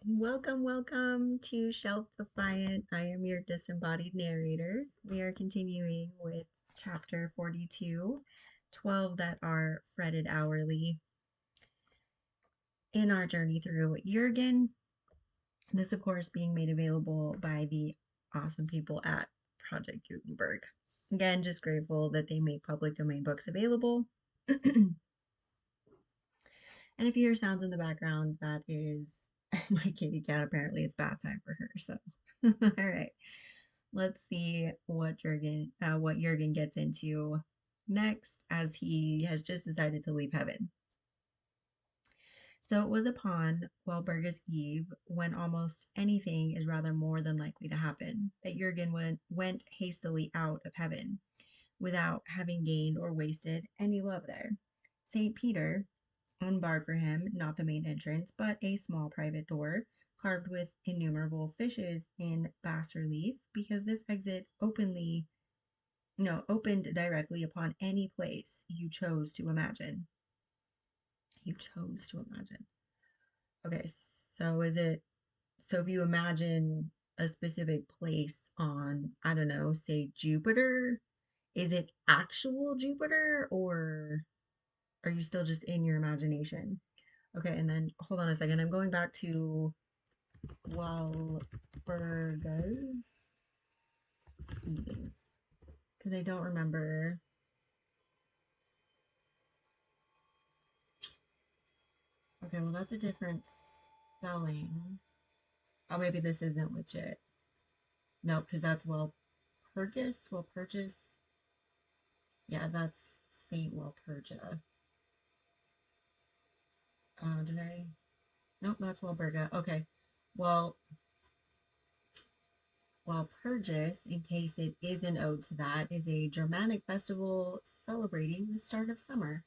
Welcome, welcome to Shelf Defiant. I am your disembodied narrator. We are continuing with chapter 42, 12 that are fretted hourly in our journey through Jurgen. This, of course, being made available by the awesome people at Project Gutenberg. Again, just grateful that they make public domain books available. And if you hear sounds in the background, that is my kitty cat. Apparently, it's bath time for her. So, all right. Let's see what Jurgen gets into next, as he has just decided to leave heaven. So it was upon Walburga's Eve, when almost anything is rather more than likely to happen, that Jurgen went hastily out of heaven, without having gained or wasted any love there. St. Peter unbarred for him not the main entrance, but a small private door, carved with innumerable fishes in bas relief, because this exit opened directly upon any place you chose to imagine. You chose to imagine. Okay, so if you imagine a specific place on, I don't know, say Jupiter, is it actual Jupiter, or are you still just in your imagination? Okay, and then hold on a second. I'm going back to Walburga's Eve because I don't remember. Okay, well, that's a different spelling. Oh, maybe this isn't legit. No, because that's Walpurgis. Walpurgis. Yeah, that's Saint Walpurga. Did I? Nope, that's Walburga. Okay. Well, Walpurgis, in case it is an ode to that, is a Germanic festival celebrating the start of summer.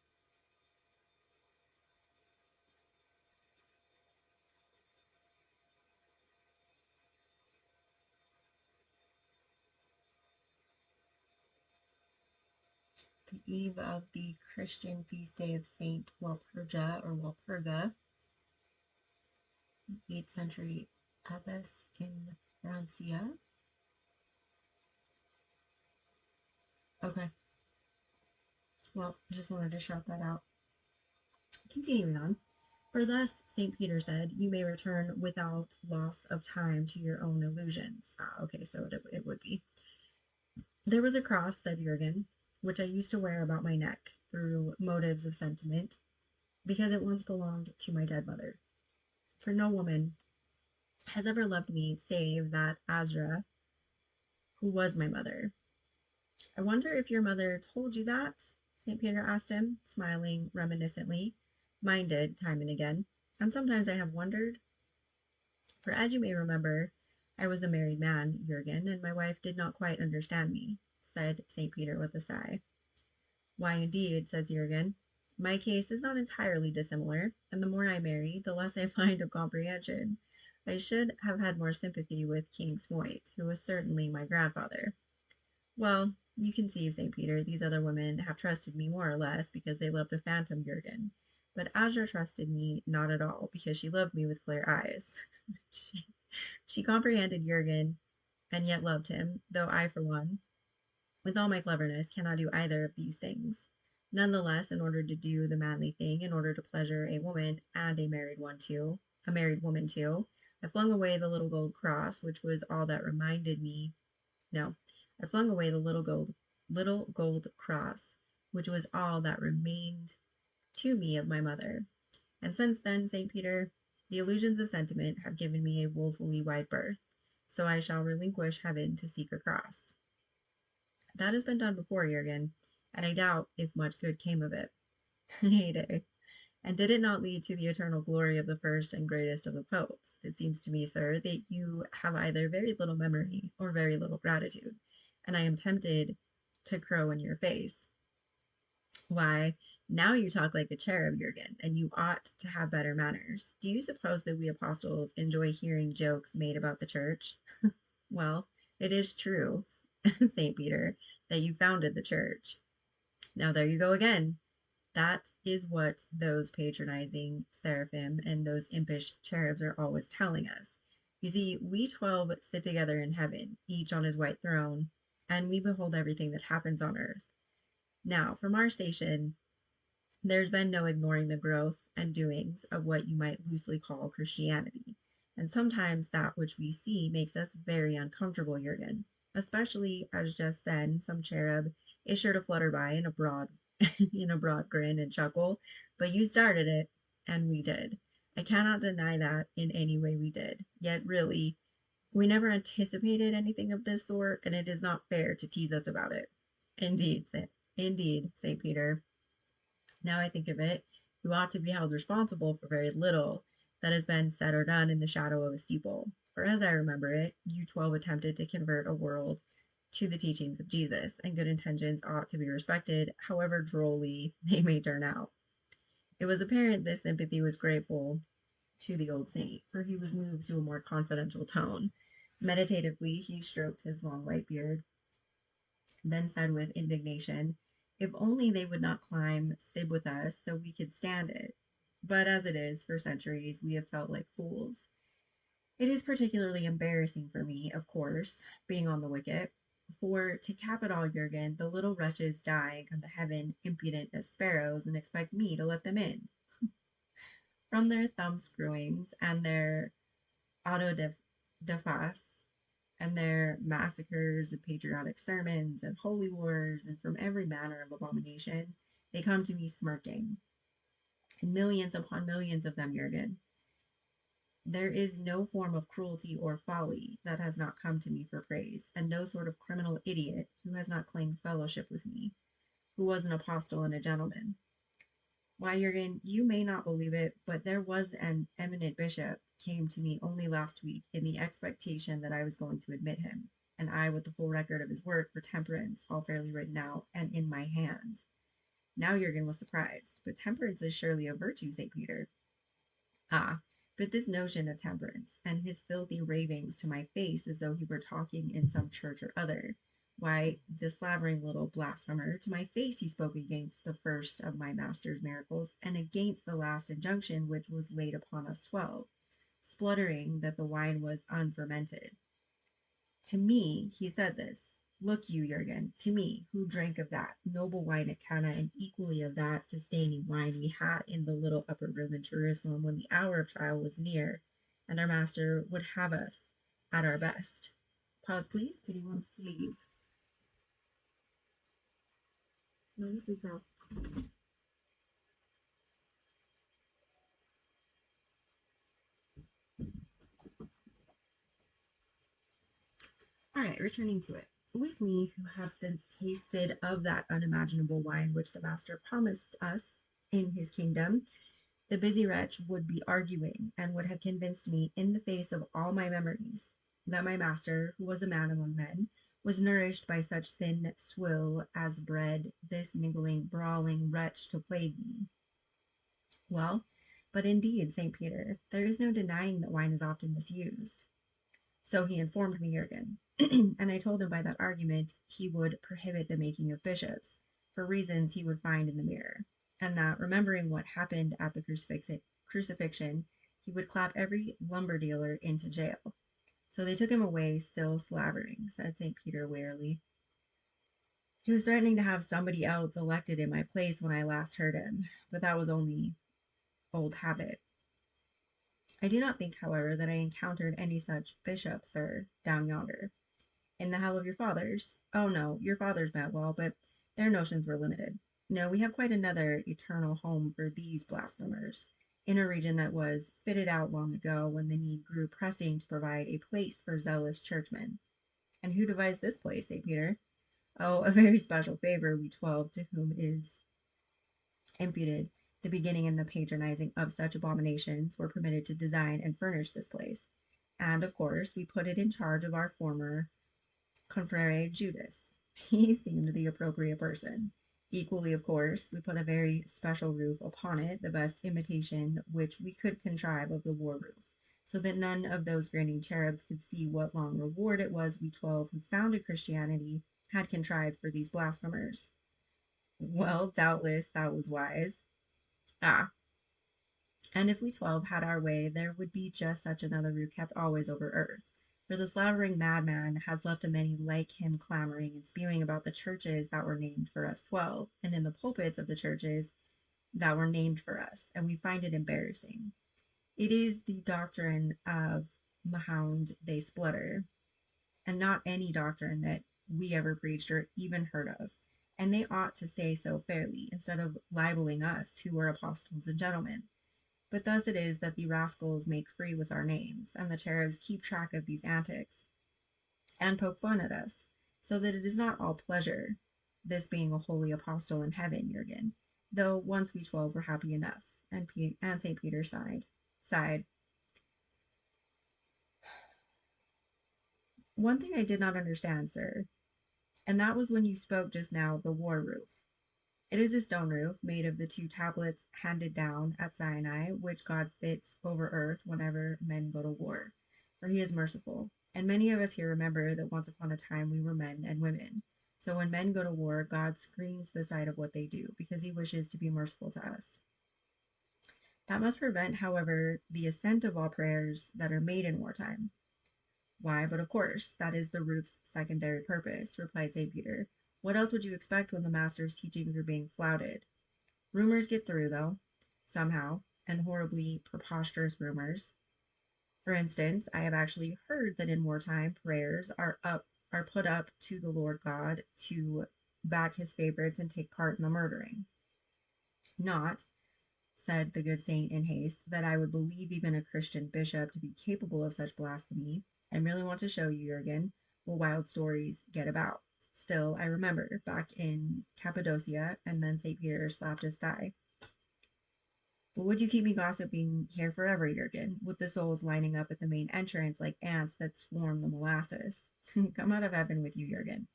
The eve of the Christian feast day of Saint Walpurga or Walpurga, 8th century abbess in Francia. Okay, well, just wanted to shout that out. Continuing on. For thus, St. Peter said, you may return without loss of time to your own illusions. Okay, so it would be. There was a cross, said Jurgen, which I used to wear about my neck through motives of sentiment, because it once belonged to my dead mother. For no woman has ever loved me save that Azra, who was my mother. I wonder if your mother told you that? St. Peter asked him, smiling reminiscently. Mine did, time and again. And sometimes I have wondered, for as you may remember, I was a married man, Jurgen, and my wife did not quite understand me, said St. Peter with a sigh. Why, indeed, says Jurgen. My case is not entirely dissimilar, and the more I marry, the less I find of comprehension. I should have had more sympathy with King Smoit, who was certainly my grandfather. Well, you conceive, St. Peter, these other women have trusted me more or less because they loved the phantom Jurgen. But Azra trusted me not at all because she loved me with clear eyes. she, she comprehended Jurgen and yet loved him, though I, for one, with all my cleverness, cannot do either of these things. None the less, in order to do the manly thing, in order to pleasure a woman and a married woman too, I flung away the little gold cross, which was all that reminded me. No, I flung away the little gold cross, which was all that remained to me of my mother. And since then, St. Peter, the illusions of sentiment have given me a woefully wide berth, so I shall relinquish heaven to seek a cross. That has been done before, Jurgen, and I doubt if much good came of it. Heyday. And did it not lead to the eternal glory of the first and greatest of the popes? It seems to me, sir, that you have either very little memory or very little gratitude, and I am tempted to crow in your face. Why, now you talk like a cherub, Jurgen, and you ought to have better manners. Do you suppose that we apostles enjoy hearing jokes made about the church? Well, it is true, St. Peter, that you founded the church. Now there you go again. That is what those patronizing seraphim and those impish cherubs are always telling us. You see, we 12 sit together in heaven, each on his white throne, and we behold everything that happens on earth. Now, from our station, there's been no ignoring the growth and doings of what you might loosely call Christianity. And sometimes that which we see makes us very uncomfortable, Jurgen, especially as just then some cherub is sure to flutter by in a broad in a broad grin and chuckle. But you started it, and we did. I cannot deny that in any way we did. Yet really, we never anticipated anything of this sort, and it is not fair to tease us about it. Indeed, indeed, St. Peter. Now I think of it, you ought to be held responsible for very little that has been said or done in the shadow of a steeple. For as I remember it, you 12 attempted to convert a world to the teachings of Jesus, and good intentions ought to be respected, however drolly they may turn out. It was apparent this sympathy was grateful to the old saint, for he was moved to a more confidential tone. Meditatively, he stroked his long white beard, then said with indignation, "If only they would not climb Sib with us so we could stand it. But as it is, for centuries we have felt like fools. It is particularly embarrassing for me, of course, being on the wicket, for to cap it all, Jurgen, the little wretches die and come to heaven impudent as sparrows and expect me to let them in. From their thumb screwings and their auto de face and their massacres and patriotic sermons and holy wars, and from every manner of abomination, they come to me smirking. And millions upon millions of them, Jurgen. There is no form of cruelty or folly that has not come to me for praise, and no sort of criminal idiot who has not claimed fellowship with me, who was an apostle and a gentleman. Why, Jurgen, you may not believe it, but there was an eminent bishop came to me only last week in the expectation that I was going to admit him, and I with the full record of his work for temperance all fairly written out and in my hands. Now Jurgen was surprised, but temperance is surely a virtue, St. Peter. Ah, but this notion of temperance, and his filthy ravings to my face as though he were talking in some church or other. Why, the slavering little blasphemer, to my face he spoke against the first of my master's miracles, and against the last injunction which was laid upon us 12, spluttering that the wine was unfermented. To me he said this. Look you, Jurgen, to me, who drank of that noble wine at Cana, and equally of that sustaining wine we had in the little upper room in Jerusalem when the hour of trial was near, and our master would have us at our best. Pause, please. Kitty wants to leave. No, you sleep, girl. All right, returning to it. With me, who have since tasted of that unimaginable wine which the master promised us in his kingdom, the busy wretch would be arguing, and would have convinced me, in the face of all my memories, that my master, who was a man among men, was nourished by such thin swill as bred this niggling, brawling wretch to plague me. Well, but indeed, St. Peter, there is no denying that wine is often misused. So he informed me, Jurgen, and I told him by that argument he would prohibit the making of bishops, for reasons he would find in the mirror, and that, remembering what happened at the crucifixion, he would clap every lumber dealer into jail. So they took him away, still slavering, said St. Peter wearily. He was threatening to have somebody else elected in my place when I last heard him, but that was only old habit. I do not think, however, that I encountered any such bishop, sir, down yonder. In the hell of your fathers? Oh, no, your fathers meant well, but their notions were limited. No, we have quite another eternal home for these blasphemers, in a region that was fitted out long ago when the need grew pressing to provide a place for zealous churchmen. And who devised this place, St. Peter? Oh, a very special favor, we 12, to whom is imputed the beginning and the patronizing of such abominations, were permitted to design and furnish this place. And, of course, we put it in charge of our former confrere Judas. He seemed the appropriate person. Equally, of course, we put a very special roof upon it, the best imitation which we could contrive of the war roof, so that none of those grinning cherubs could see what long reward it was we 12 who founded Christianity had contrived for these blasphemers. Well, doubtless that was wise. Ah, and if we 12 had our way, there would be just such another root kept always over earth. For the slavering madman has left a many like him clamoring and spewing about the churches that were named for us 12, and in the pulpits of the churches that were named for us, and we find it embarrassing. It is the doctrine of Mahound they splutter, and not any doctrine that we ever preached or even heard of. And they ought to say so fairly, instead of libeling us, who were apostles and gentlemen. But thus it is that the rascals make free with our names, and the cherubs keep track of these antics, and poke fun at us, so that it is not all pleasure, this being a holy apostle in heaven, Jurgen, though once we 12 were happy enough. And St. Peter sighed. One thing I did not understand, sir, and that was when you spoke just now of the war roof. It is a stone roof made of the two tablets handed down at Sinai, which God fits over earth whenever men go to war, for he is merciful. And many of us here remember that once upon a time we were men and women. So when men go to war, God screens the sight of what they do, because he wishes to be merciful to us. That must prevent, however, the assent of all prayers that are made in wartime. Why, but of course, that is the roof's secondary purpose, replied St. Peter. What else would you expect when the master's teachings are being flouted? Rumors get through, though, somehow, and horribly preposterous rumors. For instance, I have actually heard that in wartime prayers are put up to the Lord God to back his favorites and take part in the murdering. Not, said the good saint in haste, that I would believe even a Christian bishop to be capable of such blasphemy. I merely want to show you, Jurgen, what wild stories get about. Still, I remember back in Cappadocia, and then St. Peter slapped his thigh. But would you keep me gossiping here forever, Jurgen, with the souls lining up at the main entrance like ants that swarm the molasses? Come out of heaven with you, Jurgen,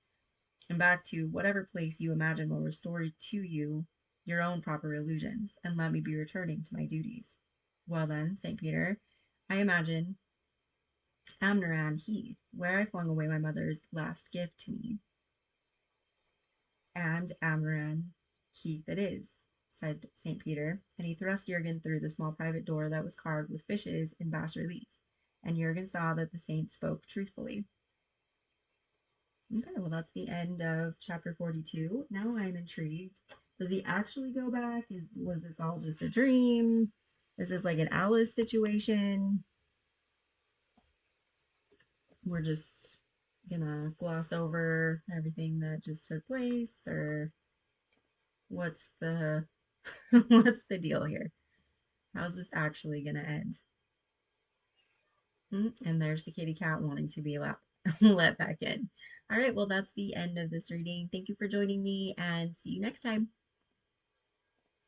and back to whatever place you imagine will restore to you your own proper illusions, and let me be returning to my duties. Well then, St. Peter, I imagine Amnaran Heath, where I flung away my mother's last gift to me. And Amnaran Heath it is, said St. Peter, and he thrust Jurgen through the small private door that was carved with fishes in bas relief, and Jurgen saw that the saint spoke truthfully. Okay, well, that's the end of chapter 42. Now I'm intrigued. Does he actually go back? Was this all just a dream? Is this like an Alice situation? We're just gonna gloss over everything that just took place, or what's the what's the deal here? How's this actually gonna end? And there's the kitty cat wanting to be let back in. All right, well, that's the end of this reading. Thank you for joining me, and see you next time.